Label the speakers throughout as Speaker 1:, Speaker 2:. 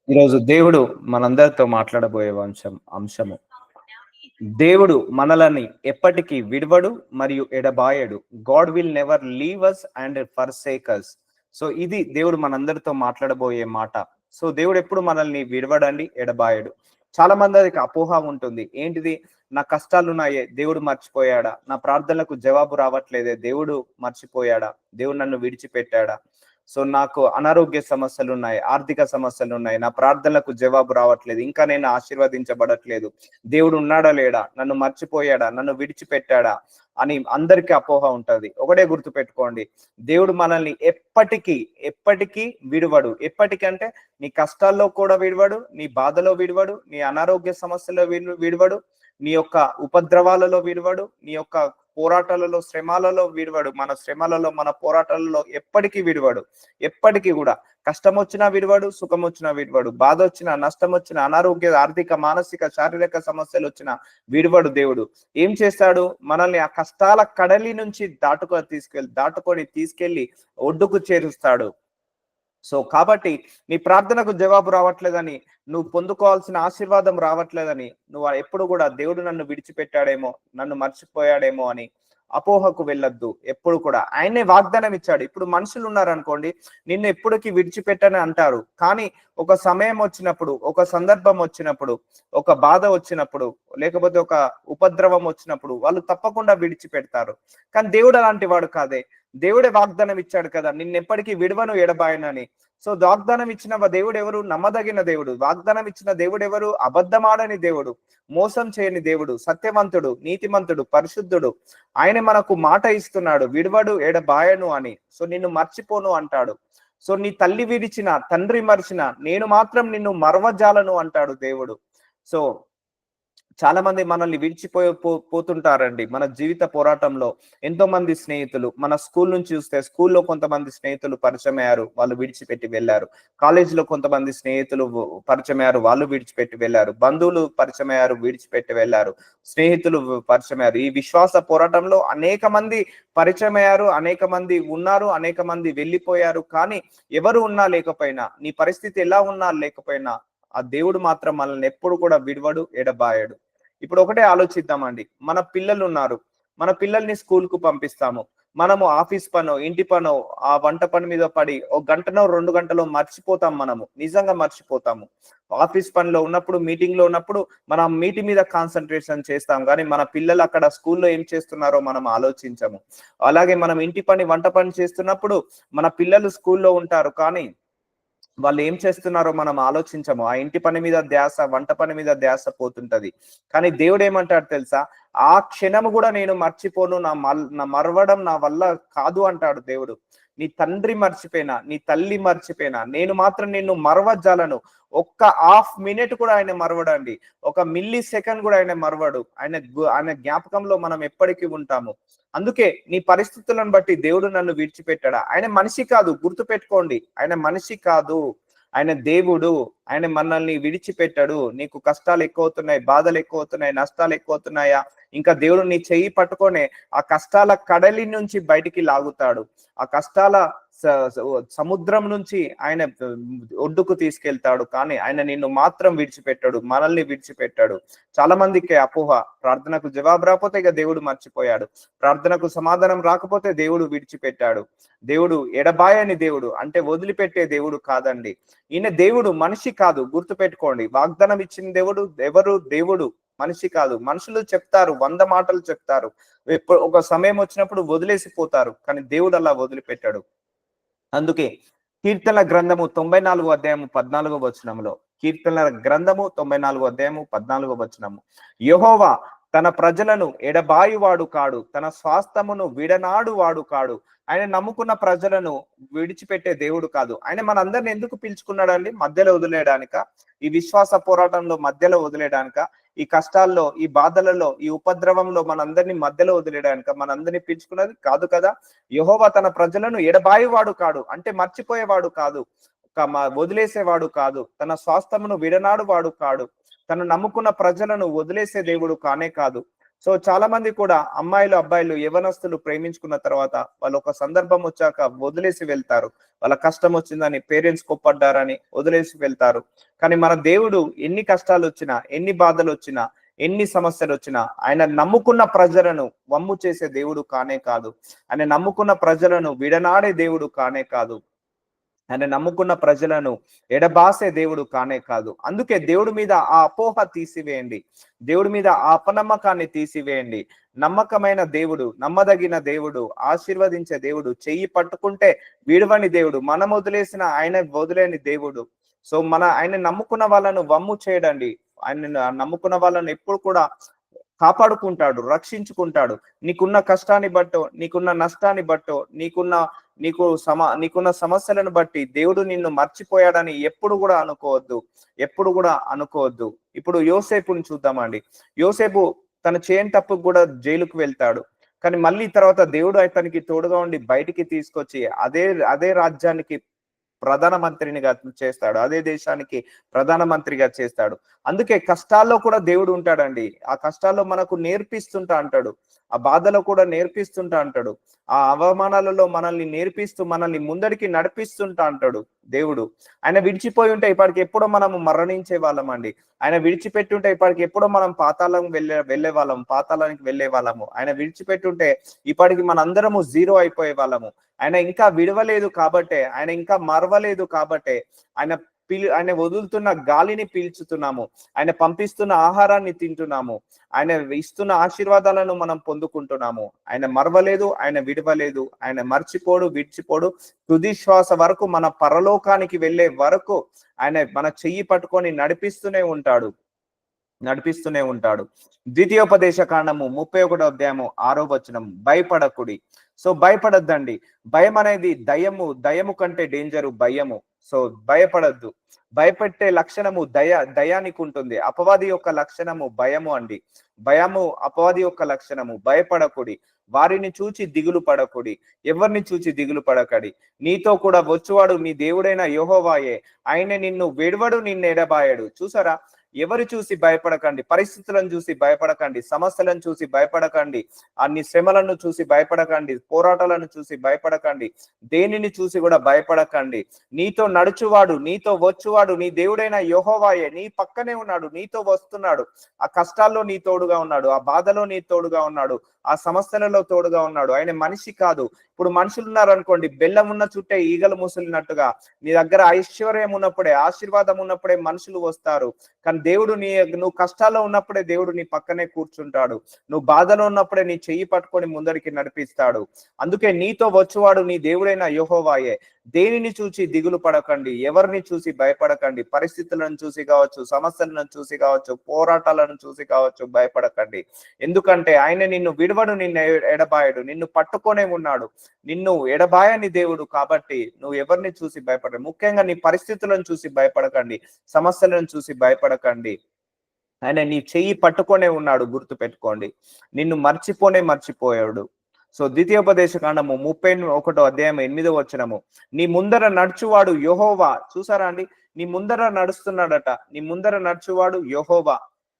Speaker 1: ఈరోజు దేవుడు మనందరితో మాట్లాడబోయే అంశము. దేవుడు మనలని ఎప్పటికీ విడువడు మరియు ఎడబాయడు. God will never leave us and forsake us. So ఇది దేవుడు మనందరితో మాట్లాడబోయే మాట. సో దేవుడు ఎప్పుడు మనల్ని విడవడండి, ఎడబాయడు. చాలా మందికి అపోహ ఉంటుంది. ఏంటిది? నా కష్టాలున్నాయే, దేవుడు మర్చిపోయాడా? నా ప్రార్థనలకు జవాబు రావట్లేదే, దేవుడు మర్చిపోయాడా? దేవుడు నన్ను విడిచిపెట్టాడా? సో నాకు అనారోగ్య సమస్యలున్నాయి, ఆర్థిక సమస్యలున్నాయి, నా ప్రార్థనలకు జవాబు రావట్లేదు, ఇంకా నేను ఆశీర్వదించబడట్లేదు. దేవుడు ఉన్నాడా లేడా? నన్ను మర్చిపోయాడా? నన్ను విడిచిపెట్టాడా? అని అందరికీ అపోహ ఉంటది. ఒకటే గుర్తు పెట్టుకోండి, దేవుడు మనల్ని ఎప్పటికీ ఎప్పటికీ విడువడు. ఎప్పటికీ అంటే నీ కష్టాల్లో కూడా విడువడు, నీ బాధలో విడువడు, నీ అనారోగ్య సమస్యలో విడువడు, నీ యొక్క ఉపద్రవాలలో విడువడు, నీ యొక్క పోరాటాలలో శ్రమాలలో విడువడు. మన శ్రమలలో మన పోరాటాలలో ఎప్పటికీ విడువడు. ఎప్పటికీ కూడా కష్టం వచ్చినా విడువడు, సుఖం వచ్చినా విడువడు, బాధ వచ్చినా, నష్టం వచ్చినా, అనారోగ్య, ఆర్థిక, మానసిక, శారీరక సమస్యలు వచ్చినా విడువడు. దేవుడు ఏం చేస్తాడు? మనల్ని ఆ కష్టాల కడలి నుంచి దాటుకొని తీసుకెళ్లి ఒడ్డుకు చేరుస్తాడు. సో కాబట్టి నీ ప్రార్థనకు జవాబు రావట్లేదని, నువ్వు పొందుకోవాల్సిన ఆశీర్వాదం రావట్లేదని, నువ్వు ఎప్పుడు కూడా దేవుడు నన్ను విడిచిపెట్టాడేమో, నన్ను మర్చిపోయాడేమో అని అపోహకు వెళ్ళొద్దు. ఎప్పుడు కూడా ఆయనే వాగ్దానం ఇచ్చాడు. ఇప్పుడు మనుషులు ఉన్నారనుకోండి, నిన్ను ఎప్పటికీ విడిచిపెట్టని అంటారు. కానీ ఒక సమయం వచ్చినప్పుడు, ఒక సందర్భం వచ్చినప్పుడు, ఒక బాధ వచ్చినప్పుడు, లేకపోతే ఒక ఉపద్రవం వచ్చినప్పుడు వాళ్ళు తప్పకుండా విడిచిపెడతారు. కానీ దేవుడు అలాంటి వాడు కాదే. దేవుడే వాగ్దానం ఇచ్చాడు కదా, నిన్నెప్పటికీ విడవను, ఎడబాయనని. సో వాగ్దానం ఇచ్చిన దేవుడు ఎవరు? నమ్మదగిన దేవుడు. వాగ్దానం ఇచ్చిన దేవుడు ఎవరు? అబద్ధమాడని దేవుడు, మోసం చేయని దేవుడు, సత్యవంతుడు, నీతిమంతుడు, పరిశుద్ధుడు. ఆయన మనకు మాట ఇస్తున్నాడు, విడవడు, ఎడబాయను అని. సో నిన్ను మర్చిపోను అంటాడు. సో నీ తల్లి విడిచిన, తండ్రి మరిచిన, నేను మాత్రం నిన్ను మరవజాలను అంటాడు దేవుడు. సో చాలా మంది మనల్ని పోతుంటారండి. మన జీవిత పోరాటంలో ఎంతో మంది స్నేహితులు, మన స్కూల్ నుంచి చూస్తే స్కూల్లో కొంతమంది స్నేహితులు పరిచయం అయ్యారు, వాళ్ళు విడిచిపెట్టి వెళ్ళారు. కాలేజీలో కొంతమంది స్నేహితులు పరిచయం అయ్యారు, వాళ్ళు విడిచిపెట్టి వెళ్ళారు. బంధువులు పరిచయం అయ్యారు, విడిచిపెట్టి వెళ్ళారు. స్నేహితులు పరిచయం అయ్యారు. ఈ విశ్వాస పోరాటంలో అనేక మంది పరిచయం అయ్యారు, అనేక మంది ఉన్నారు, అనేక మంది వెళ్ళిపోయారు. కానీ ఎవరు ఉన్నా లేకపోయినా, నీ పరిస్థితి ఎలా ఉన్నా లేకపోయినా, ఆ దేవుడు మాత్రం మనల్ని ఎప్పుడు కూడా విడవడు, ఎడబాయడు. ఇప్పుడు ఒకటే ఆలోచిద్దామండి. మన పిల్లలు ఉన్నారు, మన పిల్లల్ని స్కూల్ కు పంపిస్తాము. మనము ఆఫీస్ పనో, ఇంటి పనో, ఆ వంట పని మీద పడి ఒక గంటనో 2 గంటలో మర్చిపోతాం. మనము నిజంగా మర్చిపోతాము. ఆఫీస్ పనిలో ఉన్నప్పుడు, మీటింగ్ లో ఉన్నప్పుడు మనం మీటింగ్ మీద కాన్సన్ట్రేషన్ చేస్తాం, కానీ మన పిల్లలు అక్కడ స్కూల్లో ఏం చేస్తున్నారో మనం ఆలోచించము. అలాగే మనం ఇంటి పని, వంట పని చేస్తున్నప్పుడు మన పిల్లలు స్కూల్లో ఉంటారు, కానీ వాళ్ళు ఏం చేస్తున్నారో మనం ఆలోచించము. ఆ ఇంటి పని మీద ధ్యాస, వంట పని మీద ధ్యాస పోతుంటది. కానీ దేవుడు ఏమంటాడు తెలుసా? ఆ క్షణము కూడా నేను మర్చిపోను, నా మరవడం నా వల్ల కాదు అంటాడు దేవుడు. నీ తండ్రి మర్చిపోయినా, నీ తల్లి మర్చిపోయినా, నేను మాత్రం నిన్ను మరవజాలను. ఒక్క హాఫ్ మినిట్ కూడా ఆయన మరవడండి. ఒక మిల్లీ సెకండ్ కూడా ఆయన మరవడు. ఆయన జ్ఞాపకంలో మనం ఎప్పటికీ ఉంటాము. అందుకే నీ పరిస్థితులను బట్టి దేవుడు నన్ను విడిచిపెట్టాడా? ఆయన మనిషి కాదు, గుర్తు పెట్టుకోండి. ఆయన మనిషి కాదు, ఆయన దేవుడు. ఆయన మనల్ని విడిచిపెట్టాడు. నీకు కష్టాలు ఎక్కువ అవుతున్నాయి, బాధలు ఎక్కువ అవుతున్నాయి, నష్టాలు ఎక్కువ అవుతున్నాయా? ఇంకా దేవుడు నీ చెయ్యి పట్టుకొనే ఆ కష్టాల కడలి నుంచి బయటికి లాగుతాడు. ఆ కష్టాల సముద్రం నుంచి ఆయన ఒడ్డుకు తీసుకెళ్తాడు. కానీ ఆయన నిన్ను మాత్రం విడిచిపెట్టాడు, మనల్ని విడిచిపెట్టాడు. చాలా మందికి అపోహ, ప్రార్థనకు జవాబు రాకపోతే ఇక దేవుడు మర్చిపోయాడు, ప్రార్థనకు సమాధానం రాకపోతే దేవుడు విడిచిపెట్టాడు. దేవుడు ఎడబాయని దేవుడు, అంటే వదిలిపెట్టే దేవుడు కాదండి. ఈయన దేవుడు, మనిషి కాదు. గుర్తు పెట్టుకోండి. వాగ్దానం ఇచ్చిన దేవుడు ఎవరు? దేవుడు, మనిషి కాదు. మనుషులు చెప్తారు, 100 మాటలు చెప్తారు, ఒక సమయం వచ్చినప్పుడు వదిలేసిపోతారు. కానీ దేవుడు అలా వదిలిపెట్టాడు. అందుకే కీర్తనల గ్రంథము 94 అధ్యాయము 14 వచనంలో, కీర్తనల గ్రంథము 94 అధ్యాయము 14 వచనము, యెహోవా తన ప్రజలను ఎడబాయువాడు కాడు, తన స్వాస్థమును విడనాడు వాడు కాడు. ఆయన నమ్ముకున్న ప్రజలను విడిచిపెట్టే దేవుడు కాదు. ఆయన మనందరిని ఎందుకు పిలుచుకున్నాడండి? మధ్యలో వదిలేయడానిక? ఈ విశ్వాస పోరాటంలో మధ్యలో వదిలేయడానిక? ఈ కష్టాల్లో, ఈ బాధలలో, ఈ ఉపద్రవంలో మనందరినీ మధ్యలో వదిలేయడానిక మనందరినీ పిలుచుకున్నది కాదు కదా. యెహోవా తన ప్రజలను ఎడబాయువాడు కాడు, అంటే మర్చిపోయేవాడు కాదు, వదిలేసేవాడు కాదు, తన స్వాస్థమును విడనాడు వాడు కాడు, తను నమ్ముకున్న ప్రజలను వదిలేసే దేవుడు కానే కాదు. సో చాలా మంది కూడా అమ్మాయిలు అబ్బాయిలు యవనస్తులు ప్రేమించుకున్న తర్వాత వాళ్ళు ఒక సందర్భం వచ్చాక వదిలేసి వెళ్తారు. వాళ్ళ కష్టం వచ్చిందని, పేరెంట్స్ కోప్పడ్డారని వదిలేసి వెళ్తారు. కానీ మన దేవుడు ఎన్ని కష్టాలు వచ్చినా, ఎన్ని బాధలు వచ్చినా, ఎన్ని సమస్యలు వచ్చినా ఆయన నమ్ముకున్న ప్రజలను వమ్ము చేసే దేవుడు కానే కాదు. ఆయన నమ్ముకున్న ప్రజలను విడనాడే దేవుడు కానే కాదు. ఆయన నమ్ముకున్న ప్రజలను ఎడబాసే దేవుడు కానే కాదు. అందుకే దేవుడి మీద ఆ అపోహ తీసివేయండి. దేవుడి మీద ఆ అపనమ్మకాన్ని తీసివేయండి. నమ్మకమైన దేవుడు, నమ్మదగిన దేవుడు, ఆశీర్వదించే దేవుడు, చెయ్యి పట్టుకుంటే విడవని దేవుడు, మనం వదిలేసిన ఆయన వదిలేని దేవుడు. సో ఆయన నమ్ముకున్న వాళ్ళను వమ్ము చేయడండి. ఆయన నమ్ముకున్న వాళ్ళను ఎప్పుడు కూడా కాపాడుకుంటాడు, రక్షించుకుంటాడు. నీకున్న కష్టాన్ని బట్టో, నీకున్న నష్టాన్ని బట్టో, నీకున్న సమస్యలను బట్టి దేవుడు నిన్ను మర్చిపోయాడని ఎప్పుడు కూడా అనుకోవద్దు. ఎప్పుడు కూడా అనుకోవద్దు. ఇప్పుడు యోసేపుని చూద్దామండి. యోసేపు తన చేయని తప్పుకు కూడా జైలుకు వెళ్తాడు. కానీ మళ్ళీ తర్వాత దేవుడు అతనికి తోడుగా ఉండి బయటికి తీసుకొచ్చి అదే అదే రాజ్యానికి ప్రధానమంత్రినిగా చేస్తాడు. అదే దేశానికి ప్రధానమంత్రిగా చేస్తాడు. అందుకే కష్టాల్లో కూడా దేవుడు ఉంటాడండి. ఆ కష్టాల్లో మనకు నేర్పిస్తుంటా అంటాడు. ఆ బాధలో కూడా నేర్పిస్తుంటా అంటాడు. ఆ అవమానాలలో మనల్ని నేర్పిస్తూ మనల్ని ముందడికి నడిపిస్తుంటా అంటాడు దేవుడు. ఆయన విడిచిపోయి ఉంటే ఇప్పటికి ఎప్పుడో మనము మరణించే వాళ్ళం అండి. ఆయన విడిచిపెట్టుంటే ఇప్పటికి ఎప్పుడో మనం పాతాళం వెళ్ళే వాళ్ళం, పాతాళానికి వెళ్ళే వాళ్ళము. ఆయన విడిచిపెట్టుంటే ఇప్పటికి మనందరము జీరో అయిపోయే వాళ్ళము. ఆయన ఇంకా విడవలేదు కాబట్టే, ఆయన ఇంకా మరవలేదు కాబట్టే ఆయన వదులుతున్న గాలిని పీల్చుతున్నాము. ఆయన పంపిస్తున్న ఆహారాన్ని తింటున్నాము. ఆయన ఇస్తున్న ఆశీర్వాదాలను మనం పొందుకుంటున్నాము. ఆయన మరవలేదు, ఆయన విడవలేదు, ఆయన మర్చిపోడు, విడిచిపోడు. తుది శ్వాస వరకు మన పరలోకానికి వెళ్ళే వరకు ఆయన మన చెయ్యి పట్టుకొని నడిపిస్తూనే ఉంటాడు. ద్వితీయోపదేశ కాండము 31వ అధ్యాయము 6వ వచనం, భయపడకుడి. సో భయపడద్దండి. భయం అనేది దయము కంటే డేంజరు భయము. సో భయపడద్దు. భయపెట్టే లక్షణము దయానికి ఉంటుంది. అపవాది యొక్క లక్షణము భయము అండి. భయము అపవాది యొక్క లక్షణము. భయపడకుడి. వారిని చూచి దిగులు పడకుడి. ఎవరిని చూచి దిగులు పడకడి. నీతో కూడా వచ్చువాడు నీ దేవుడైన యెహోవాయే. ఆయన నిన్ను విడవడు, నిన్ను ఎడబాయడు. చూసారా? ఎవరు చూసి భయపడకండి. పరిస్థితులను చూసి భయపడకండి. సమస్యలను చూసి భయపడకండి. అన్ని శ్రమలను చూసి భయపడకండి. పోరాటాలను చూసి భయపడకండి. దేనిని చూసి కూడా భయపడకండి. నీతో నడుచువాడు, నీతో వచ్చువాడు నీ దేవుడైన యెహోవాయే. నీ పక్కనే ఉన్నాడు, నీతో వస్తున్నాడు. ఆ కష్టాల్లో నీ తోడుగా ఉన్నాడు, ఆ బాధలో నీ తోడుగా ఉన్నాడు, ఆ సమస్యలలో తోడుగా ఉన్నాడు. ఆయన మనిషి కాదు. ఇప్పుడు మనుషులు ఉన్నారు అనుకోండి, బెల్లం ఉన్న చుట్టే ఈగలు ముసిలినట్టుగా నీ దగ్గర ఐశ్వర్యం ఉన్నప్పుడే, ఆశీర్వాదం ఉన్నప్పుడే మనుషులు వస్తారు. కానీ దేవుడు నువ్వు కష్టాల్లో ఉన్నప్పుడే దేవుడు నీ పక్కనే కూర్చుంటాడు. నువ్వు బాధలో ఉన్నప్పుడే నీ చెయ్యి పట్టుకొని ముందరికి నడిపిస్తాడు. అందుకే నీతో వచ్చువాడు నీ దేవుడైన యెహోవాయే. దేనిని చూసి దిగులు పడకండి. ఎవరిని చూసి భయపడకండి. పరిస్థితులను చూసి కావచ్చు, సమస్యలను చూసి కావచ్చు, పోరాటాలను చూసి కావచ్చు భయపడకండి. ఎందుకంటే ఆయన నిన్ను విడవడు, నిన్ను ఎడబాయడు. నిన్ను పట్టుకొనే ఉన్నాడు. నిన్ను ఎడబాయని దేవుడు కాబట్టి నువ్వు ఎవరిని చూసి భయపడరు. ముఖ్యంగా నీ పరిస్థితులను చూసి భయపడకండి. సమస్యలను చూసి భయపడకండి. ఆయన నీ చెయ్యి పట్టుకొనే ఉన్నాడు. గుర్తు పెట్టుకోండి. నిన్ను మర్చిపోయాడు. సో ద్వితీయోపదేశ కాండము 31వ అధ్యాయం 8వ వచనము, నీ ముందర నడుచువాడు యెహోవా. చూసారా అండి? నీ ముందర నడుస్తున్నాడట. నీ ముందర నడుచువాడు యెహోవా.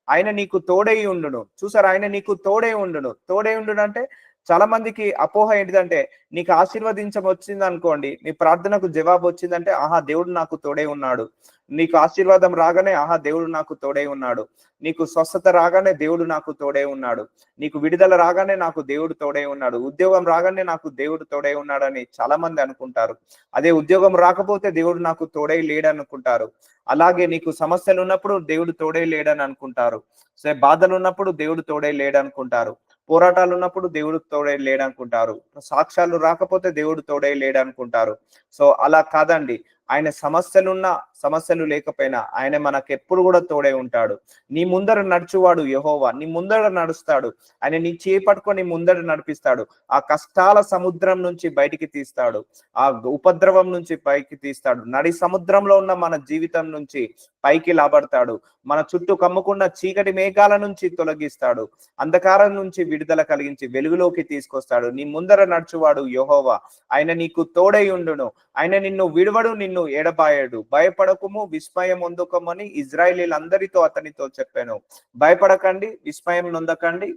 Speaker 1: ఆయన నీకు తోడై ఉండును. చూసారా? ఆయన నీకు తోడై ఉండును అంటే చాలా మందికి అపోహ ఏంటిదంటే, నీకు ఆశీర్వదించం వచ్చింది అనుకోండి, నీ ప్రార్థనకు జవాబు వచ్చిందంటే ఆహా దేవుడు నాకు తోడై ఉన్నాడు. నీకు ఆశీర్వాదం రాగానే ఆహా దేవుడు నాకు తోడై ఉన్నాడు. నీకు స్వస్థత రాగానే దేవుడు నాకు తోడై ఉన్నాడు. నీకు విడుదల రాగానే నాకు దేవుడు తోడై ఉన్నాడు. ఉద్యోగం రాగానే నాకు దేవుడు తోడై ఉన్నాడని చాలా మంది అనుకుంటారు. అదే ఉద్యోగం రాకపోతే దేవుడు నాకు తోడై లేడనుకుంటారు. అలాగే నీకు సమస్యలు ఉన్నప్పుడు దేవుడు తోడై లేడని అనుకుంటారు. సో బాధలు ఉన్నప్పుడు దేవుడు తోడై లేడనుకుంటారు. పోరాటాలు ఉన్నప్పుడు దేవుడు తోడై లేడనుకుంటారు. సాక్ష్యాలు రాకపోతే దేవుడు తోడై లేడనుకుంటారు. సో అలా కాదండి. ఆయన సమస్యలు లేకపోయినా ఆయన మనకెప్పుడు కూడా తోడై ఉంటాడు. నీ ముందర నడుచువాడు యెహోవా. నీ ముందర నడుస్తాడు. ఆయన నీ చేయి పట్టుకొని ముందర నడిపిస్తాడు. ఆ కష్టాల సముద్రం నుంచి బయటికి తీస్తాడు. ఆ ఉపద్రవం నుంచి పైకి తీస్తాడు. నడి సముద్రంలో ఉన్న మన జీవితం నుంచి పైకి లాబడతాడు. మన చుట్టూ కమ్ముకున్న చీకటి మేఘాల నుంచి తొలగిస్తాడు. అంధకారం నుంచి విడుదల కలిగించి వెలుగులోకి తీసుకొస్తాడు. నీ ముందర నడుచువాడు యెహోవా. ఆయన నీకు తోడై ఉండును. ఆయన నిన్ను విడవడు, నిన్ను ఎడబాయడు. భయపడకుము, విస్మయం పొందుకోమని ఇజ్రాయేలీలందరితో అతనితో చెప్పాను. భయపడకండి, విస్మయం నొందకండి.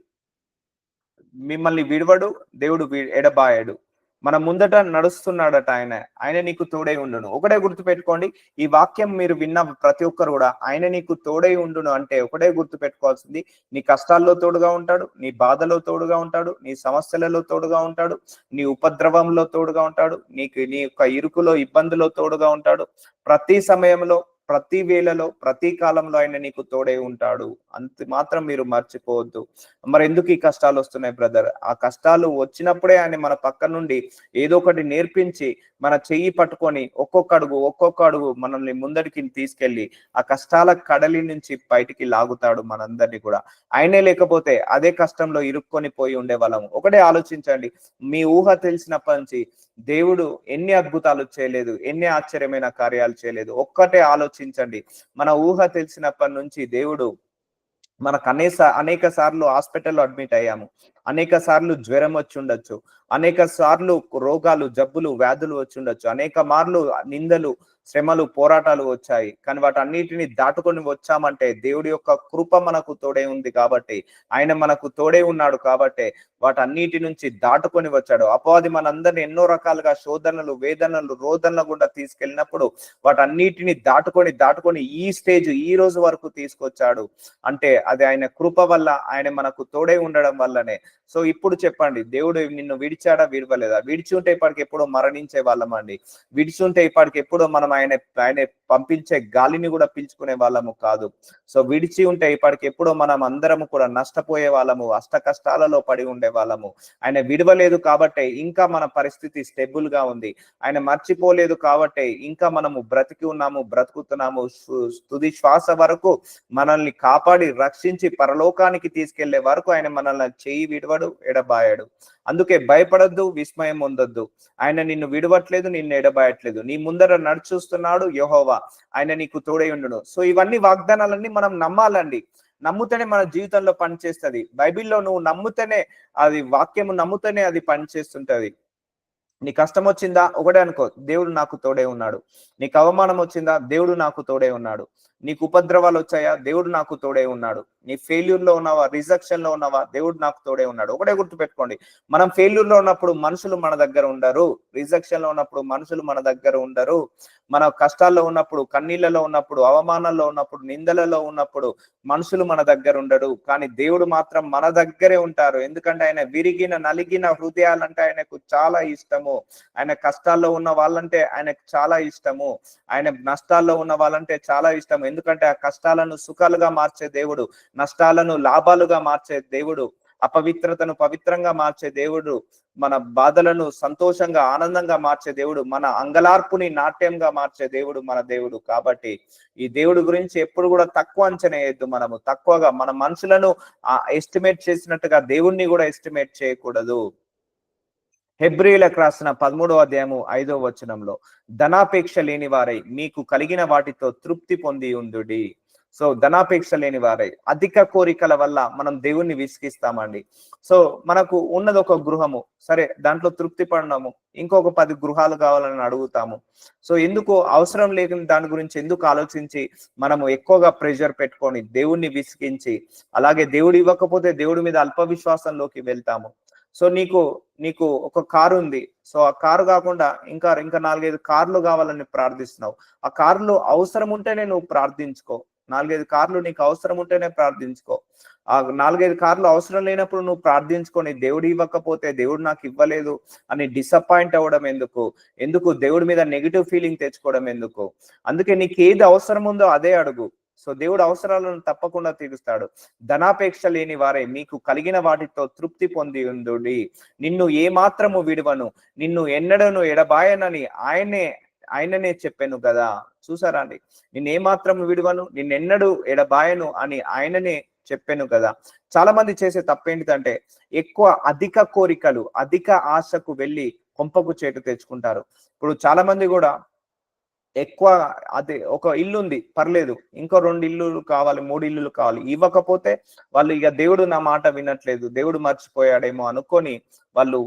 Speaker 1: మిమ్మల్ని విడవడు, దేవుడు ఎడబాయడు. మన ముందట నడుస్తున్నాడట ఆయన. ఆయన నీకు తోడై ఉండును. ఒకటే గుర్తుపెట్టుకోండి, ఈ వాక్యం మీరు విన్న ప్రతి ఒక్కరు కూడా ఆయన నీకు తోడై ఉండును అంటే ఒకటే గుర్తుపెట్టుకోవాల్సింది, నీ కష్టాల్లో తోడుగా ఉంటాడు, నీ బాధలో తోడుగా ఉంటాడు, నీ సమస్యలలో తోడుగా ఉంటాడు, నీ ఉపద్రవంలో తోడుగా ఉంటాడు, నీ యొక్క ఇరుకులో ఇబ్బందులో తోడుగా ఉంటాడు. ప్రతి సమయంలో, ప్రతి వేళలో, ప్రతి కాలంలో ఆయన నీకు తోడై ఉంటాడు. అంత మాత్రం మీరు మర్చిపోవద్దు. మరి ఎందుకు ఈ కష్టాలు వస్తున్నాయి బ్రదర్? ఆ కష్టాలు వచ్చినప్పుడే ఆయన మన పక్క నుండి ఏదో ఒకటి నేర్పించి మన చెయ్యి పట్టుకొని ఒక్కొక్క అడుగు మనల్ని ముందడికి తీసుకెళ్లి ఆ కష్టాల కడలి నుంచి బయటికి లాగుతాడు మనందరినీ కూడా. ఆయనే లేకపోతే అదే కష్టంలో ఇరుక్కొని పోయి ఉండేవాళ్ళము. ఒకటే ఆలోచించండి, మీ ఊహ తెలిసినప్పటి నుంచి దేవుడు ఎన్ని అద్భుతాలు చేయలేదు, ఎన్ని ఆశ్చర్యమైన కార్యాలు చేయలేదు. ఒక్కటే ఆలోచించండి, మన ఊహ తెలిసినప్పటి నుంచి దేవుడు మనకు అనేక సార్లు హాస్పిటల్లో అడ్మిట్ అయ్యాము, అనేక సార్లు జ్వరం వచ్చి ఉండొచ్చు, అనేక సార్లు రోగాలు, జబ్బులు, వ్యాధులు వచ్చి ఉండొచ్చు, అనేక మార్లు నిందలు, శ్రమలు, పోరాటాలు వచ్చాయి. కానీ వాటన్నిటిని దాటుకొని వచ్చామంటే దేవుడి యొక్క కృప మనకు తోడే ఉంది కాబట్టి, ఆయన మనకు తోడే ఉన్నాడు కాబట్టి వాటన్నిటి నుంచి దాటుకొని వచ్చాడు. అపవాది మనందరిని ఎన్నో రకాలుగా శోధనలు, వేదనలు, రోదనల గుండా తీసుకెళ్ళినప్పుడు వాటన్నిటిని దాటుకొని ఈ స్టేజ్, ఈ రోజు వరకు తీసుకొచ్చాడు. అంటే అది ఆయన కృప వల్ల, ఆయన మనకు తోడే ఉండడం వల్లనే. సో ఇప్పుడు చెప్పండి, దేవుడు నిన్ను విడిచాడా, విడవలేదా? విడిచి ఉంటే ఇప్పటికి ఎప్పుడో మరణించే వాళ్ళమండి. విడిచి ఉంటే ఇప్పటికి ఎప్పుడో మనం ఆయన పంపించే గాలిని కూడా పీల్చుకునే వాళ్ళము కాదు. సో విడిచి ఉంటే ఇప్పటికి ఎప్పుడో మనం అందరము కూడా నష్టపోయే వాళ్ళము, అష్ట కష్టాలలో పడి ఉండే వాళ్ళము. ఆయన విడవలేదు కాబట్టి ఇంకా మన పరిస్థితి స్టేబుల్ గా ఉంది. ఆయన మర్చిపోలేదు కాబట్టి ఇంకా మనము బ్రతుకుతున్నాము. తుది శ్వాస వరకు మనల్ని కాపాడి రక్షించి పరలోకానికి తీసుకెళ్లే వరకు ఆయన మనల్ని చేయి విడవడు, ఎడబాయడు. అందుకే భయపడద్దు, విస్మయం పొందొద్దు. ఆయన నిన్ను విడవట్లేదు, నిన్ను ఎడబాయట్లేదు. నీ ముందర నడుచూస్తున్నాడు యెహోవా, ఆయన నీకు తోడై ఉండును. సో ఇవన్నీ వాగ్దానాలన్నీ మనం నమ్మాలండి. నమ్ముతేనే మన జీవితంలో పనిచేస్తుంది. బైబిల్లో నువ్వు నమ్ముతేనే, అది వాక్యము నమ్ముతేనే అది పనిచేస్తుంటది. నీ కష్టం వచ్చిందా, ఒకటే అనుకో, దేవుడు నాకు తోడే ఉన్నాడు. నీకు అవమానం వచ్చిందా, దేవుడు నాకు తోడే ఉన్నాడు. నీకు ఉపద్రవాలు వచ్చాయా, దేవుడు నాకు తోడే ఉన్నాడు. నీ ఫెయిల్యూర్ లో ఉన్నావా, రిజెక్షన్ లో ఉన్నావా, దేవుడు నాకు తోడే ఉన్నాడు. ఒకటే గుర్తుపెట్టుకోండి, మనం ఫెయిల్యూర్ లో ఉన్నప్పుడు మనుషులు మన దగ్గర ఉండరు, రిజెక్షన్ లో ఉన్నప్పుడు మనుషులు మన దగ్గర ఉండరు, మన కష్టాల్లో ఉన్నప్పుడు, కన్నీళ్లలో ఉన్నప్పుడు, అవమానాల్లో ఉన్నప్పుడు, నిందలలో ఉన్నప్పుడు మనుషులు మన దగ్గర ఉండడు. కానీ దేవుడు మాత్రం మన దగ్గరే ఉంటారు. ఎందుకంటే ఆయన విరిగిన, నలిగిన హృదయాలంటే ఆయనకు చాలా ఇష్టము. ఆయన కష్టాల్లో ఉన్న వాళ్ళంటే ఆయనకు చాలా ఇష్టము. ఆయన నష్టాల్లో ఉన్న వాళ్ళంటే చాలా ఇష్టము. ఎందుకంటే ఆ కష్టాలను సుఖాలుగా మార్చే దేవుడు, నష్టాలను లాభాలుగా మార్చే దేవుడు, అపవిత్రతను పవిత్రంగా మార్చే దేవుడు, మన బాధలను సంతోషంగా, ఆనందంగా మార్చే దేవుడు, మన అంగలార్పుని నాట్యంగా మార్చే దేవుడు మన దేవుడు. కాబట్టి ఈ దేవుడు గురించి ఎప్పుడు కూడా తక్కువ అంచనా వేయద్దు. మనము తక్కువగా మన మనుషులను ఎస్టిమేట్ చేసినట్టుగా దేవుణ్ణి కూడా ఎస్టిమేట్ చేయకూడదు. హెబ్రీయులకు రాసిన 13వ అధ్యాయము 5వ వచనంలో, ధనాపేక్ష లేని వారై మీకు కలిగిన వాటితో తృప్తి పొంది ఉండుడి. సో ధనాపేక్ష లేని వారై, అధిక కోరికల వల్ల మనం దేవుణ్ణి విసిగిస్తామండి. సో మనకు ఉన్నది ఒక గృహము, సరే దాంట్లో తృప్తి పడినాము, ఇంకొక 10 గృహాలు కావాలని అడుగుతాము. సో ఎందుకు అవసరం లేని దాని గురించి ఎందుకు ఆలోచించి మనము ఎక్కువగా ప్రెషర్ పెట్టుకొని దేవుణ్ణి విసిగించి, అలాగే దేవుడు ఇవ్వకపోతే దేవుడి మీద అల్ప విశ్వాసంలోకి వెళ్తాము. సో నీకు ఒక కారు ఉంది, సో ఆ కారు కాకుండా ఇంకా 4-5 కార్లు కావాలని ప్రార్థిస్తున్నావు. ఆ కార్లు అవసరం ఉంటేనే నువ్వు ప్రార్థించుకో. 4-5 కార్లు నీకు అవసరం ఉంటేనే ప్రార్థించుకో. ఆ 4-5 కార్లు అవసరం లేనప్పుడు నువ్వు ప్రార్థించుకొని దేవుడు ఇవ్వకపోతే, దేవుడు నాకు ఇవ్వలేదు అని డిసప్పాయింట్ అవ్వడం ఎందుకు దేవుడి మీద నెగిటివ్ ఫీలింగ్ తెచ్చుకోవడం ఎందుకు? అందుకే నీకు ఏది అవసరం ఉందో అదే అడుగు. సో దేవుడు అవసరాలను తప్పకుండా తీరుస్తాడు. ధనాపేక్ష లేని వారే మీకు కలిగిన వాటితో తృప్తి పొంది ఉండుడి. నిన్ను ఏ మాత్రము విడువను, నిన్ను ఎన్నడను ఎడబాయనని ఆయననే చెప్పాను కదా. చూసారా అండి, నిన్ను ఏ మాత్రము విడువను, నిన్నెన్నడు ఎడబాయను అని ఆయననే చెప్పాను కదా. చాలా మంది చేసే తప్పేంటిదంటే, అధిక కోరికలు, అధిక ఆశకు వెళ్ళి కొంపకు చేటు తెచ్చుకుంటారు. ఇప్పుడు చాలా మంది కూడా ఎక్కువ, అదే ఒక ఇల్లు ఉంది పర్లేదు, ఇంకో 2 ఇల్లులు కావాలి, 3 ఇల్లులు కావాలి, ఇవ్వకపోతే వాళ్ళు ఇక దేవుడు నా మాట వినట్లేదు, దేవుడు మర్చిపోయాడేమో అనుకొని వాళ్ళు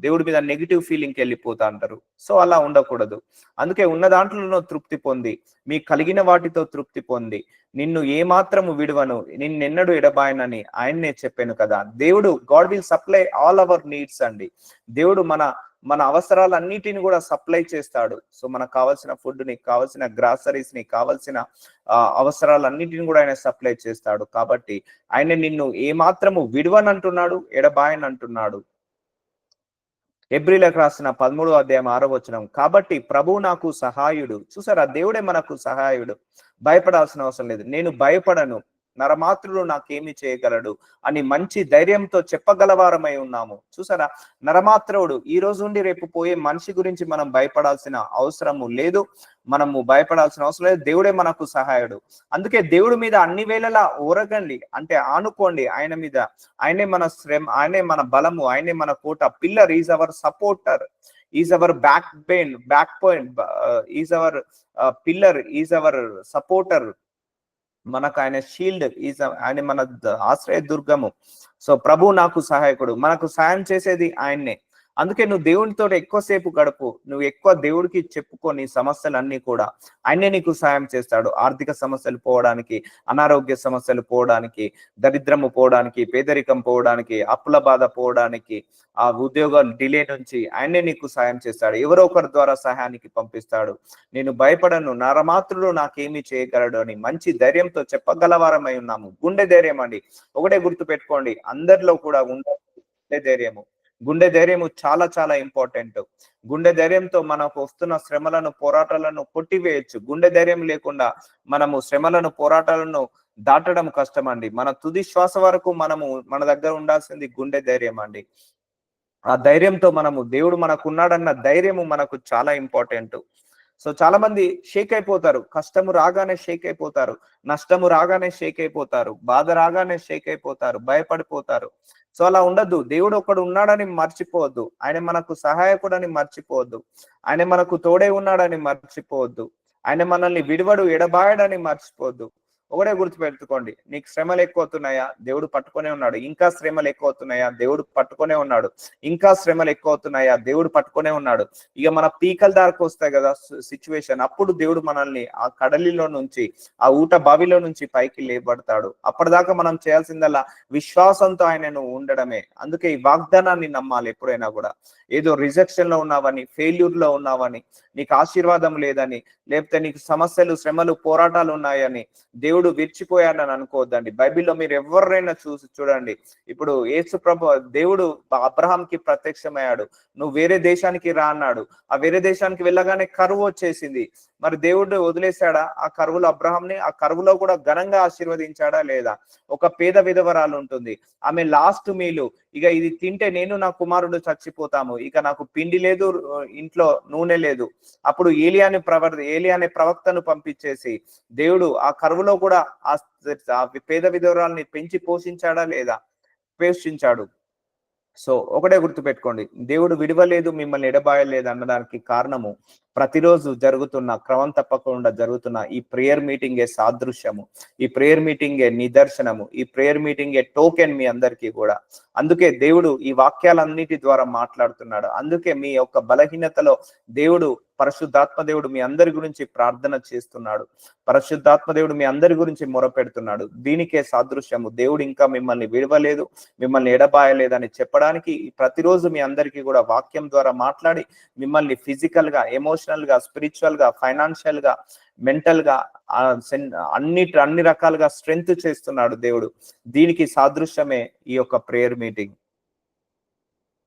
Speaker 1: దేవుడి మీద నెగిటివ్ ఫీలింగ్కి వెళ్ళిపోతా అంటారు. సో అలా ఉండకూడదు. అందుకే ఉన్న దాంట్లోనూ తృప్తి పొంది, మీకు కలిగిన వాటితో తృప్తి పొంది, నిన్ను ఏమాత్రము విడువను, నిన్నెన్నడు ఎడబాయనని ఆయన్నే చెప్పాను కదా. దేవుడు God will supply all our needs అండి. దేవుడు మన మన అవసరాలన్నిటిని కూడా సప్లై చేస్తాడు. సో మనకు కావాల్సిన ఫుడ్ ని, కావాల్సిన గ్రాసరీస్ ని, కావాల్సిన అవసరాలన్నిటిని కూడా ఆయన సప్లై చేస్తాడు. కాబట్టి ఆయన నిన్ను ఏమాత్రము విడువనంటున్నాడు, ఎడబాయనంటున్నాడు. హెబ్రీలకు రాసిన 13వ అధ్యాయం 6వ వచనం, కాబట్టి ప్రభు నాకు సహాయుడు. చూసారా, దేవుడే మనకు సహాయుడు. భయపడాల్సిన అవసరం లేదు. నేను భయపడను, నరమాత్రుడు నాకేమి చేయగలడు అని మంచి ధైర్యంతో చెప్పగలవారమై ఉన్నాము. చూసారా, నరమాత్రుడు ఈ రోజు నుండి రేపు పోయే మనిషి గురించి మనం భయపడాల్సిన అవసరము లేదు. మనము భయపడాల్సిన అవసరం లేదు. దేవుడే మనకు సహాయుడు. అందుకే దేవుడి మీద అన్ని వేళలా ఊరగండి, అంటే ఆనుకోండి ఆయన మీద. ఆయనే మన శ్రమ, ఆయనే మన బలము, ఆయనే మన కోట. Pillar is our supporter, is our back point, is our pillar, is our supporter. మనకు ఆయన షీల్డ్, ఆయన మన ఆశ్రయ దుర్గము. సో ప్రభు నాకు సహాయకుడు, మనకు సాయం చేసేది ఆయన్నే. అందుకే నువ్వు దేవునితో ఎక్కువసేపు గడుపు, నువ్వు ఎక్కువ దేవుడికి చెప్పుకొని సమస్యలన్నీ కూడా ఆయనే నీకు సాయం చేస్తాడు. ఆర్థిక సమస్యలు పోవడానికి, అనారోగ్య సమస్యలు పోవడానికి, దరిద్రము పోవడానికి, పేదరికం పోవడానికి, అప్పుల బాధ పోవడానికి, ఆ ఉద్యోగం డిలే నుంచి ఆయనే నీకు సాయం చేస్తాడు. ఎవరో ఒకరి ద్వారా సహాయానికి పంపిస్తాడు. నేను భయపడను, నరమాత్రుడు నాకేమి చేయగలడు అని మంచి ధైర్యంతో చెప్పగలవారమై ఉన్నాము. గుండె ధైర్యం అండి. ఒకటే గుర్తు పెట్టుకోండి, అందరిలో కూడా గుండె ధైర్యము. గుండె ధైర్యము చాలా చాలా ఇంపార్టెంట్. గుండె ధైర్యంతో మనకు వస్తున్న శ్రమలను, పోరాటాలను కొట్టివేయచ్చు. గుండె ధైర్యం లేకుండా మనము శ్రమలను, పోరాటాలను దాటడం కష్టం అండి. మన తుది శ్వాస వరకు మన దగ్గర ఉండాల్సింది గుండె ధైర్యం అండి. ఆ ధైర్యంతో దేవుడు మనకు ఉన్నాడన్న ధైర్యము మనకు చాలా ఇంపార్టెంట్. సో చాలా మంది షేక్ అయిపోతారు, కష్టము రాగానే షేక్ అయిపోతారు, నష్టము రాగానే షేక్ అయిపోతారు, బాధ రాగానే షేక్ అయిపోతారు, భయపడిపోతారు. సో అలా ఉండద్దు. దేవుడు ఒకడు ఉన్నాడని మర్చిపోవద్దు, ఆయన మనకు సహాయకుడని మర్చిపోవద్దు, ఆయన మనకు తోడే ఉన్నాడని మర్చిపోవద్దు, ఆయన మనల్ని విడివడు, ఎడబాయడని మర్చిపోవద్దు. ఒకటే గుర్తుపెట్టుకోండి, నీకు శ్రమలు ఎక్కువ అవుతున్నాయా, దేవుడు పట్టుకునే ఉన్నాడు. ఇంకా శ్రమలు ఎక్కువ అవుతున్నాయా, దేవుడు పట్టుకునే ఉన్నాడు. ఇంకా శ్రమలు ఎక్కువ అవుతున్నాయా, దేవుడు పట్టుకునే ఉన్నాడు. ఇక మన పీకల దారికి వస్తాయి కదా సిచ్యువేషన్, అప్పుడు దేవుడు మనల్ని ఆ కడలిలో నుంచి, ఆ ఊట బావిలో నుంచి పైకి లేపడతాడు. అప్పటిదాకా మనం చేయాల్సిందల్లా విశ్వాసంతో ఆయనను ఉండడమే. అందుకే ఈ వాగ్దానాన్ని నమ్మాలి ఎప్పుడైనా కూడా. ఏదో రిజెక్షన్ లో ఉన్నావని, ఫెయిల్యూర్ లో ఉన్నావని, నీకు ఆశీర్వాదం లేదని, లేకపోతే నీకు సమస్యలు, శ్రమలు, పోరాటాలు ఉన్నాయని దేవుడు విడిచిపోయాడని అనుకోవద్దండి. బైబిల్లో మీరు ఎవరైనా చూడండి, ఇప్పుడు యేసు ప్రభు, దేవుడు అబ్రహాంకి ప్రత్యక్షమయ్యాడు. నువ్వు వేరే దేశానికి రా అన్నాడు. ఆ వేరే దేశానికి వెళ్ళగానే కరువు వచ్చేసింది. మరి దేవుడు వదిలేశాడా ఆ కరువులో అబ్రహాంని? ఆ కరువులో కూడా ఘనంగా ఆశీర్వదించాడా లేదా? ఒక పేద విధవరాలు ఉంటుంది, ఆమె లాస్ట్ మీలు, ఇక ఇది తింటే నేను నా కుమారుడు చచ్చిపోతాము, ఇక నాకు పిండి లేదు, ఇంట్లో నూనె లేదు. అప్పుడు ఏలియా అనే ప్రవక్తను పంపించేసి దేవుడు ఆ కరువులో కూడా ఆ పేద విధవరాల్ని పెంచి పోషించాడా లేదా? పోషించాడు. సో ఒకటే గుర్తుపెట్టుకోండి, దేవుడు విడవలేదు, మిమ్మల్ని ఎడబాయలేదు అన్నదానికి కారణము ప్రతిరోజు జరుగుతున్న, క్రమం తప్పకుండా జరుగుతున్న ఈ ప్రేయర్ మీటింగే సాదృశ్యము, ఈ ప్రేయర్ మీటింగే నిదర్శనము, ఈ ప్రేయర్ మీటింగే టోకెన్ మీ అందరికీ కూడా. అందుకే దేవుడు ఈ వాక్యాలన్నిటి ద్వారా మాట్లాడుతున్నాడు. అందుకే మీ యొక్క బలహీనతలో దేవుడు, పరిశుద్ధాత్మ దేవుడు మీ అందరి గురించి ప్రార్థన చేస్తున్నాడు. పరిశుద్ధాత్మ దేవుడు మీ అందరి గురించి మొరపెడుతున్నాడు. దీనికే సాదృశ్యము. దేవుడు ఇంకా మిమ్మల్ని విడవలేదు, మిమ్మల్ని ఎడబాయలేదని చెప్పడానికి ప్రతిరోజు మీ అందరికీ కూడా వాక్యం ద్వారా మాట్లాడి మిమ్మల్ని ఫిజికల్ గా, ఎమోషనల్ గా, స్పిరిచువల్ గా, ఫైనాన్షియల్ గా, మెంటల్ గా, అన్ని రకాలుగా స్ట్రెంగ్త్ చేస్తున్నాడు దేవుడు. దీనికి సాదృశ్యమే ఈ యొక్క ప్రేయర్ మీటింగ్.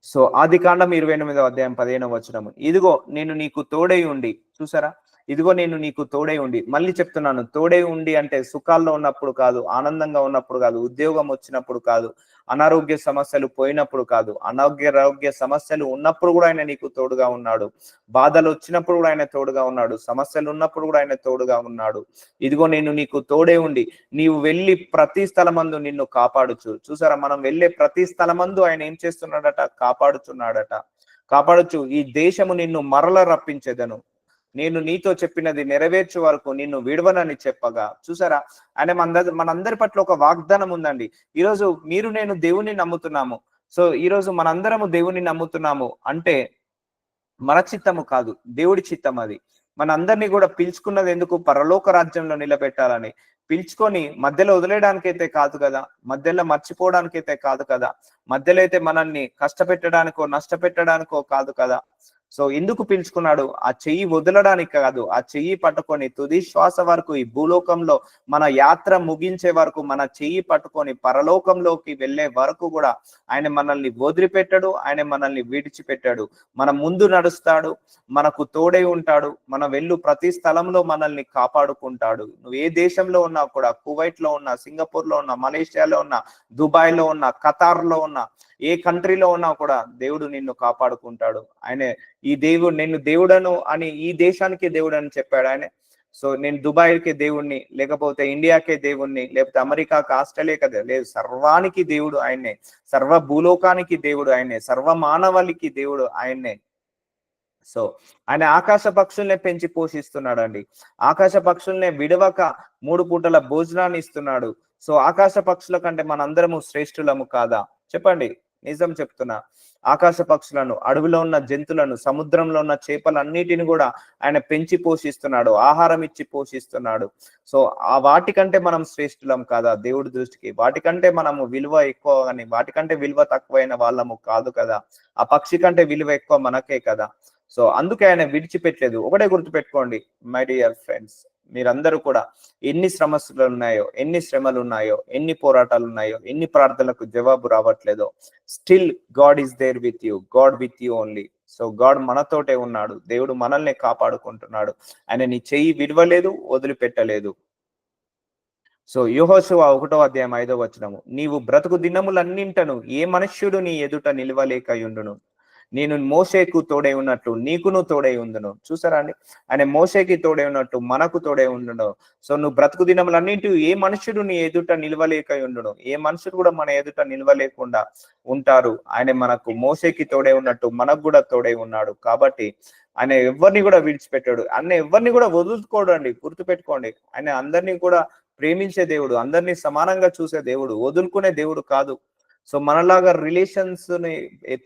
Speaker 1: సో ఆదికాండం 28వ అధ్యాయం 15వ వచనము, ఇదిగో నేను నీకు తోడై ఉండి. చూసారా, ఇదిగో నేను నీకు తోడై ఉండి. మళ్ళీ చెప్తున్నాను, తోడై ఉండి అంటే సుఖాల్లో ఉన్నప్పుడు కాదు, ఆనందంగా ఉన్నప్పుడు కాదు, ఉద్యోగం వచ్చినప్పుడు కాదు, అనారోగ్య సమస్యలు పోయినప్పుడు కాదు, అనారోగ్య సమస్యలు ఉన్నప్పుడు కూడా ఆయన నీకు తోడుగా ఉన్నాడు. బాధలు వచ్చినప్పుడు కూడా ఆయన తోడుగా ఉన్నాడు. సమస్యలు ఉన్నప్పుడు కూడా ఆయన తోడుగా ఉన్నాడు. ఇదిగో నేను నీకు తోడే ఉండి, నీవు వెళ్ళి ప్రతి స్థలమందు నిన్ను కాపాడుచు. చూసారా, మనం వెళ్ళే ప్రతి స్థలమందు ఆయన ఏం చేస్తున్నాడట? కాపాడుచున్నాడట. కాపాడుచు, ఈ దేశము నిన్ను మరల రప్పించేదను, నేను నీతో చెప్పినది నెరవేర్చే వరకు నిన్ను విడవనని చెప్పగా. చూసారా, ఆయన మనందరి పట్ల ఒక వాగ్దానం ఉందండి. ఈరోజు మీరు నేను దేవుణ్ణి నమ్ముతున్నాము, సో ఈరోజు మనందరము దేవుని నమ్ముతున్నాము అంటే మన చిత్తము కాదు, దేవుడి చిత్తం అది. మనందరినీ కూడా పిలుచుకున్నది ఎందుకు? పరలోక రాజ్యంలో నిలబెట్టాలని. పిలుచుకొని మధ్యలో వదిలేయడానికైతే కాదు కదా, మధ్యలో మర్చిపోవడానికైతే కాదు కదా, మధ్యలో అయితే మనల్ని కష్టపెట్టడానికో నష్టపెట్టడానికో కాదు కదా. సో ఎందుకు పిలుచుకున్నాడు? ఆ చెయ్యి వదలడానికి కాదు, ఆ చెయ్యి పట్టుకొని తుది శ్వాస వరకు ఈ భూలోకంలో మన యాత్ర ముగించే వరకు మన చెయ్యి పట్టుకొని పరలోకంలోకి వెళ్ళే వరకు కూడా ఆయన మనల్ని వదిలిపెట్టాడు, ఆయన మనల్ని విడిచిపెట్టాడు. మన ముందు నడుస్తాడు, మనకు తోడై ఉంటాడు, మన వెళ్ళు ప్రతి స్థలంలో మనల్ని కాపాడుకుంటాడు. నువ్వు ఏ దేశంలో ఉన్నా కూడా, కువైట్ లో ఉన్నా, సింగపూర్ లో ఉన్నా, మలేషియాలో ఉన్నా, దుబాయ్ లో ఉన్నా, ఖతార్ లో ఉన్నా, ఏ కంట్రీలో ఉన్నా కూడా దేవుడు నిన్ను కాపాడుకుంటాడు. ఆయన ఈ దేవుడు, నేను దేవుడను అని ఈ దేశానికి దేవుడు అని చెప్పాడు ఆయన. సో నేను దుబాయ్కి దేవుణ్ణి, లేకపోతే ఇండియాకే దేవుణ్ణి, లేకపోతే అమెరికాకి, ఆస్ట్రేలియాకి లేదు, సర్వానికి దేవుడు ఆయన్నే, సర్వ భూలోకానికి దేవుడు ఆయన్నే, సర్వ మానవాళికి దేవుడు ఆయన్నే. సో ఆయన ఆకాశ పక్షుల్నే పెంచి పోషిస్తున్నాడు అండి. ఆకాశ పక్షుల్నే విడవక 3 పూటల భోజనాన్ని ఇస్తున్నాడు. సో ఆకాశ పక్షుల కంటే మనందరము శ్రేష్ఠులము కాదా? చెప్పండి, నిజం చెప్తున్నా. ఆకాశ పక్షులను, అడవిలో ఉన్న జంతువులను, సముద్రంలో ఉన్న చేపలన్నిటిని కూడా ఆయన పెంచి పోషిస్తున్నాడు, ఆహారం ఇచ్చి పోషిస్తున్నాడు. సో ఆ వాటికంటే మనం శ్రేష్ఠులం కాదా దేవుడి దృష్టికి? వాటికంటే మనము విలువ ఎక్కువ అని, వాటికంటే విలువ తక్కువైన వాళ్ళము కాదు కదా. ఆ పక్షి కంటే విలువ ఎక్కువ మనకే కదా. సో అందుకే ఆయన విడిచిపెట్టలేదు. ఒకటే గుర్తుపెట్టుకోండి మై డియర్ ఫ్రెండ్స్, మీరందరూ కూడా ఎన్ని సమస్యలు ఉన్నాయో, ఎన్ని శ్రమలు ఉన్నాయో, ఎన్ని పోరాటాలు ఉన్నాయో, ఎన్ని ప్రార్థనలకు జవాబు రావట్లేదో, still God is there with you, God with you only. So God మనతోటే ఉన్నాడు, దేవుడు మనల్ని కాపాడుకుంటున్నాడు. ఆయన నీ చెయ్యి విడవలేదు, వదిలిపెట్టలేదు. సో యెహోషువ 1:5 నీవు బ్రతుకు దినములన్నింటను ఏ మనుష్యుడు నీ ఎదుట నిలవలేకయుండును, నేను మోషేకు తోడై ఉన్నట్టు నీకును తోడై ఉండును. చూసారా అండి, ఆయన మోషేకి తోడై ఉన్నట్టు మనకు తోడై ఉండును. సో నువ్వు బ్రతుకు దినములన్నింటి ఏ మనుషుడు నీ ఎదుట నిలవలేక ఉండును, ఏ మనుషుడు కూడా మన ఎదుట నిలవలేకుండా ఉంటారు. ఆయన మనకు మోషేకి తోడై ఉన్నట్టు మనకు కూడా తోడై ఉన్నాడు. కాబట్టి ఆయన ఎవరిని కూడా విడిచిపెట్టాడు, ఆయన ఎవరిని కూడా వదులుకోడు అండి. గుర్తుపెట్టుకోండి, ఆయన అందరినీ కూడా ప్రేమించే దేవుడు, అందరినీ సమానంగా చూసే దేవుడు, వదులుకునే దేవుడు కాదు. సో మనలాగా రిలేషన్స్ ని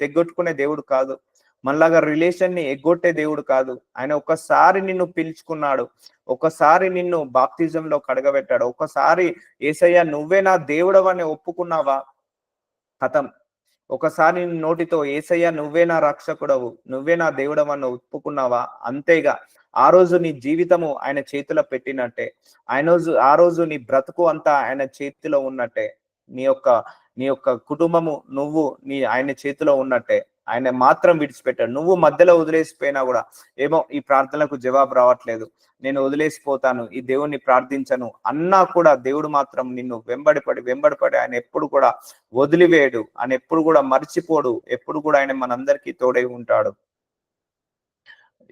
Speaker 1: తెగొట్టుకునే దేవుడు కాదు, మనలాగా రిలేషన్ ని ఎగ్గొట్టే దేవుడు కాదు. ఆయన ఒక్కసారి నిన్ను పిలుచుకున్నాడు, ఒకసారి నిన్ను బాప్తిజంలో కడగబెట్టాడు, ఒక్కసారి యేసయ్య నువ్వే నా దేవుడవని ఒప్పుకున్నావా, కథం. ఒకసారి నోటితో యేసయ్య నువ్వే నా రక్షకుడవు, నువ్వే నా దేవుడవని ఒప్పుకున్నావా, అంతేగా ఆ రోజు నీ జీవితము ఆయన చేతిలో పెట్టినట్టే. ఆ రోజు నీ బ్రతుకు అంతా ఆయన చేతిలో ఉన్నట్టే. నీ యొక్క నీ యొక్క కుటుంబము, నువ్వు ఆయన చేతిలో ఉన్నట్టే. ఆయన మాత్రం విడిచిపెట్టాడు. నువ్వు మధ్యలో వదిలేసిపోయినా కూడా, ఏమో ఈ ప్రార్థనలకు జవాబు రావట్లేదు, నేను వదిలేసిపోతాను, ఈ దేవుణ్ణి ప్రార్థించను అన్నా కూడా, దేవుడు మాత్రం నిన్ను వెంబడిపడి ఆయన ఎప్పుడు కూడా వదిలివేయడు, ఆయన ఎప్పుడు కూడా మర్చిపోడు, ఎప్పుడు కూడా ఆయన మనందరికీ తోడై ఉంటాడు.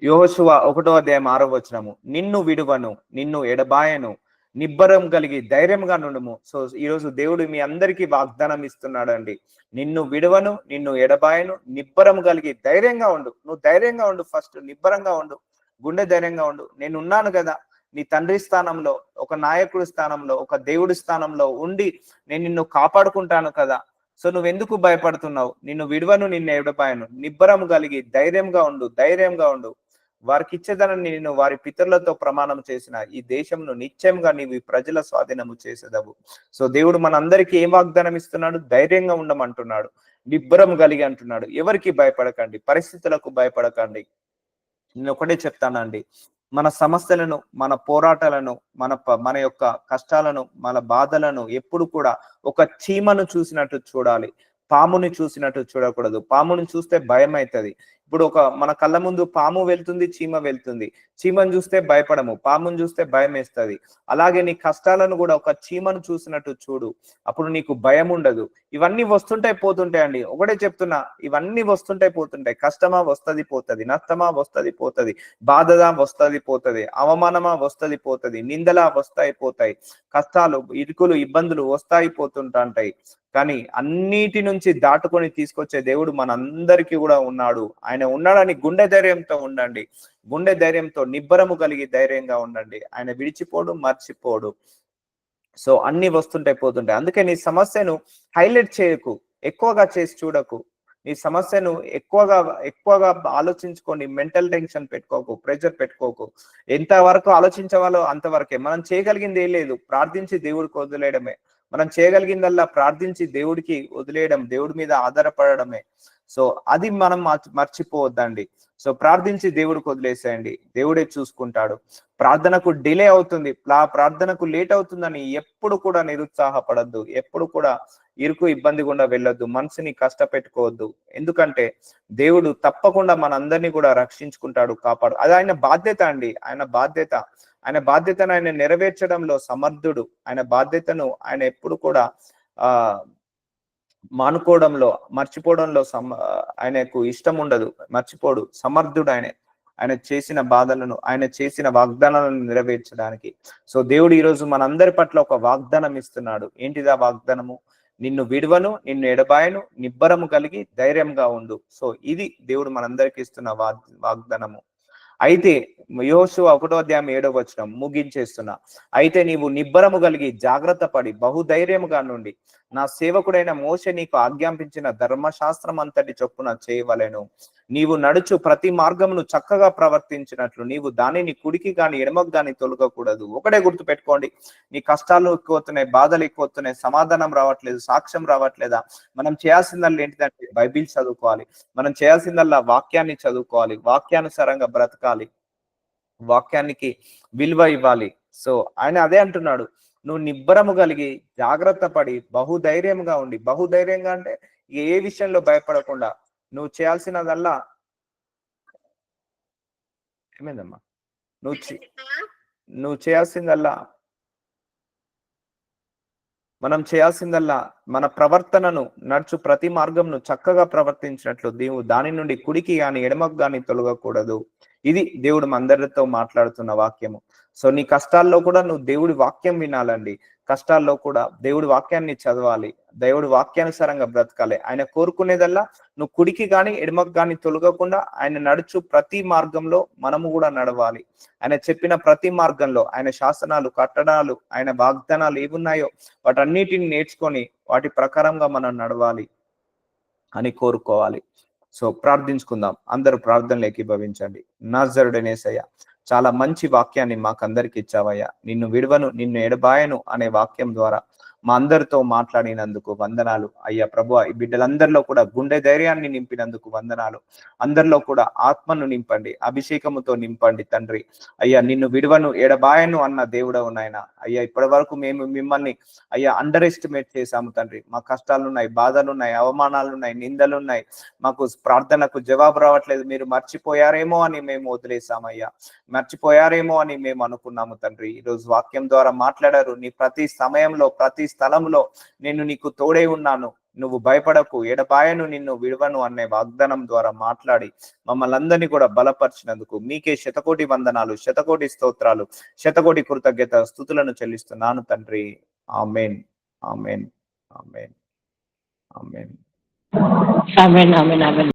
Speaker 1: యెహోషువ 1:6 నిన్ను విడువను, నిన్ను ఎడబాయను, నిబ్బరం కలిగి ధైర్యంగా నుండుము. సో ఈరోజు దేవుడు మీ అందరికీ వాగ్దానం ఇస్తున్నాడండి. నిన్ను విడువను, నిన్ను ఎడబాయను, నిబ్బరం కలిగి ధైర్యంగా ఉండు. నువ్వు ధైర్యంగా ఉండు, ఫస్ట్ నిబ్బరంగా ఉండు, గుండె ధైర్యంగా ఉండు. నేను ఉన్నాను కదా, నీ తండ్రి స్థానంలో, ఒక నాయకుడి స్థానంలో, ఒక దేవుడి స్థానంలో ఉండి నేను నిన్ను కాపాడుకుంటాను కదా. సో నువ్వెందుకు భయపడుతున్నావు? నిన్ను విడువను, నిన్ను ఎడబాయను, నిబ్బరం కలిగి ధైర్యంగా ఉండు. వారికి ఇచ్చేదనని నేను వారి పితరులతో ప్రమాణం చేసిన ఈ దేశంను నిశ్చయంగా నీవు ఈ ప్రజల స్వాధీనము చేసేదవు. సో దేవుడు మనందరికీ ఏం వాగ్దానం ఇస్తున్నాడు? ధైర్యంగా ఉండమంటున్నాడు, నిబ్బరం కలిగి అంటున్నాడు. ఎవరికి భయపడకండి, పరిస్థితులకు భయపడకండి. నేను ఒకటే చెప్తానండి, మన సమస్యలను, మన పోరాటాలను, మన యొక్క కష్టాలను, మన బాధలను ఎప్పుడు కూడా ఒక చీమను చూసినట్టు చూడాలి, పాముని చూసినట్టు చూడకూడదు. పాముని చూస్తే భయం అవుతుంది. ఇప్పుడు మన కళ్ళ ముందు పాము వెళ్తుంది, చీమ వెళ్తుంది, చీమను చూస్తే భయపడము, పాముని చూస్తే భయం వేస్తుంది. అలాగే నీ కష్టాలను కూడా ఒక చీమను చూసినట్టు చూడు, అప్పుడు నీకు భయం ఉండదు. ఇవన్నీ వస్తుంటాయి పోతుంటాయి అండి, ఒకటే చెప్తున్నా, ఇవన్నీ వస్తుంటాయి పోతుంటాయి. కష్టమా వస్తది పోతది, నష్టమా వస్తది పోతది, బాధదా వస్తది పోతది, అవమానమా వస్తది పోతది, నిందలా వస్తాయి పోతాయి, కష్టాలు, ఇరుకులు, ఇబ్బందులు వస్తాయి పోతుంటాయి. కానీ అన్నిటి నుంచి దాటుకొని తీసుకొచ్చే దేవుడు మనందరికీ కూడా ఉన్నాడు. ఆయన ఉన్నాడని గుండె ధైర్యంతో ఉండండి, గుండె ధైర్యంతో నిబ్బరము కలిగి ధైర్యంగా ఉండండి. ఆయన విడిచిపోడు, మర్చిపోడు. సో అన్ని వస్తుంటాయి పోతుంటాయి. అందుకే నీ సమస్యను హైలైట్ చేయకు, ఎక్కువగా చేసి చూడకు. నీ సమస్యను ఎక్కువగా ఎక్కువగా ఆలోచించుకొని మెంటల్ టెన్షన్ పెట్టుకోకు, ప్రెషర్ పెట్టుకోకు. ఎంత వరకు ఆలోచించవాలో అంతవరకే. మనం చేయగలిగింది ఏం లేదు. ప్రార్థించి దేవుడికి వదిలేయడమే. మనం చేయగలిగిందల్లా ప్రార్థించి దేవుడికి వదిలేయడం, దేవుడి మీద ఆధారపడడమే. సో అది మనం మర్చిపోవద్దండి. సో ప్రార్థించి దేవుడికి వదిలేసేయండి. దేవుడే చూసుకుంటాడు. ప్రార్థనకు డిలే అవుతుంది, ప్రార్థనకు లేట్ అవుతుందని ఎప్పుడు కూడా నిరుత్సాహపడద్దు. ఎప్పుడు కూడా ఇరుకు ఇబ్బంది గుండా వెళ్ళొద్దు. మనసుని కష్టపెట్టుకోవద్దు. ఎందుకంటే దేవుడు తప్పకుండా మనందరినీ కూడా రక్షించుకుంటాడు, కాపాడు. అది ఆయన బాధ్యత అండి. ఆయన బాధ్యతను ఆయన నెరవేర్చడంలో సమర్థుడు. ఆయన బాధ్యతను ఆయన ఎప్పుడు కూడా ఆ మానుకోవడంలో, మర్చిపోవడంలో ఆయనకు ఇష్టం ఉండదు. మర్చిపోడు. సమర్థుడు ఆయన. ఆయన చేసిన బాధలను, ఆయన చేసిన వాగ్దానాలను నెరవేర్చడానికి. సో దేవుడు ఈరోజు మనందరి పట్ల ఒక వాగ్దానం ఇస్తున్నాడు. ఏంటిదా వాగ్దానము? నిన్ను విడువను, నిన్ను ఎడబాయను, నిబ్బరము కలిగి ధైర్యంగా ఉండు. సో ఇది దేవుడు మనందరికి ఇస్తున్న వాగ్దానము. అయితే యోషువ 1:7 ముగించేస్తున్నా. అయితే నీవు నిబ్బరము కలిగి జాగ్రత్త పడి బహుధైర్యముగా నుండి నా సేవకుడైన మోషే నీకు ఆజ్ఞాపించిన ధర్మశాస్త్రం అంతటి చొప్పున చేయవలెను. నీవు నడుచు ప్రతి మార్గమును చక్కగా ప్రవర్తించినట్లు నీవు దానిని కుడికి గాని ఎడమకు గాని తొలగకూడదు. ఒకటే గుర్తు పెట్టుకోండి. నీ కష్టాలు ఎక్కువవుతున్నాయి, బాధలు ఎక్కువవుతున్నాయి, సమాధానం రావట్లేదు, సాక్ష్యం రావట్లేదా? మనం చేయాల్సిందల్లా ఏంటిదంటే బైబిల్ చదువుకోవాలి. మనం చేయాల్సిందల్లా వాక్యాన్ని చదువుకోవాలి, వాక్యానుసారంగా బ్రతకాలి, వాక్యానికి విలువ ఇవ్వాలి. సో ఆయన అదే అంటున్నాడు. నువ్వు నిబ్బరము కలిగి జాగ్రత్త పడి బహుధైర్యంగా ఉండి, బహుధైర్యంగా అంటే ఏ విషయంలో భయపడకుండా నువ్వు చేయాల్సినదల్లా ఏమైందమ్మా? నువ్వు చేయాల్సిందల్లా మనం చేయాల్సిందల్లా మన ప్రవర్తనను, నడుచు ప్రతి మార్గంను చక్కగా ప్రవర్తించినట్లు దేవుడు దాని నుండి కుడికి గాని ఎడమకు గాని తొలగకూడదు. ఇది దేవుడు అందరితో మాట్లాడుతున్న వాక్యము. సో నీ కష్టాల్లో కూడా నువ్వు దేవుడి వాక్యం వినాలండి. కష్టాల్లో కూడా దేవుడి వాక్యాన్ని చదవాలి, దేవుడి వాక్యానుసారంగా బ్రతకాలి. ఆయన కోరుకునేదల్లా నువ్వు కుడికి గాని ఎడమకు గాని తొలగకుండా ఆయన నడుచు ప్రతి మార్గంలో మనము కూడా నడవాలి. ఆయన చెప్పిన ప్రతి మార్గంలో ఆయన శాసనాలు, కట్టడాలు, ఆయన వాగ్దానాలు ఏమున్నాయో వాటన్నిటిని నేర్చుకొని వాటి ప్రకారంగా మనం నడవాలి అని కోరుకోవాలి. సో ప్రార్థించుకుందాం. అందరూ ప్రార్థనలు ఏకీభవించండి. నజరుడైన యేసయ్య, చాలా మంచి వాక్యాన్ని మాకందరికి ఇచ్చావయ్యా. నిన్ను విడువను, నిన్ను ఎడబాయను అనే వాక్యం ద్వారా మా అందరితో మాట్లాడినందుకు వందనాలు అయ్యా. ప్రభువా, ఈ బిడ్డలందరిలో కూడా గుండె ధైర్యాన్ని నింపినందుకు వందనాలు. అందరిలో కూడా ఆత్మను నింపండి, అభిషేకముతో నింపండి తండ్రి. అయ్యా, నిన్ను విడువను ఎడబాయను అన్న దేవుడవు నాయన. అయ్యా, ఇప్పటి వరకు మేము మిమ్మల్ని అయ్యా అండర్ ఎస్టిమేట్ చేశాము తండ్రి. మా కష్టాలున్నాయి, బాధలున్నాయి, అవమానాలున్నాయి, నిందలున్నాయి, మాకు ప్రార్థనకు జవాబు రావట్లేదు, మీరు మర్చిపోయారేమో అని మేము వదిలేసామయ్యా. మర్చిపోయారేమో అని మేము అనుకున్నాము తండ్రి. ఈరోజు వాక్యం ద్వారా మాట్లాడారు. నీ ప్రతి సమయంలో, ప్రతి స్థలంలో నేను నీకు తోడే ఉన్నాను, నువ్వు భయపడకు, ఎడబాయను, నిన్ను విడవను అనే వాగ్దానం ద్వారా మాట్లాడి మమ్మల్ని అందరినీ కూడా బలపరిచినందుకు మీకే శతకోటి వందనాలు, శతకోటి స్తోత్రాలు, శతకోటి కృతజ్ఞత స్తుతులను చెల్లిస్తున్నాను తండ్రి. ఆమేన్, ఆమేన్, ఆమేన్, ఆమేన్.
Speaker 2: ఆమేన్, ఆమేన్, ఆమేన్.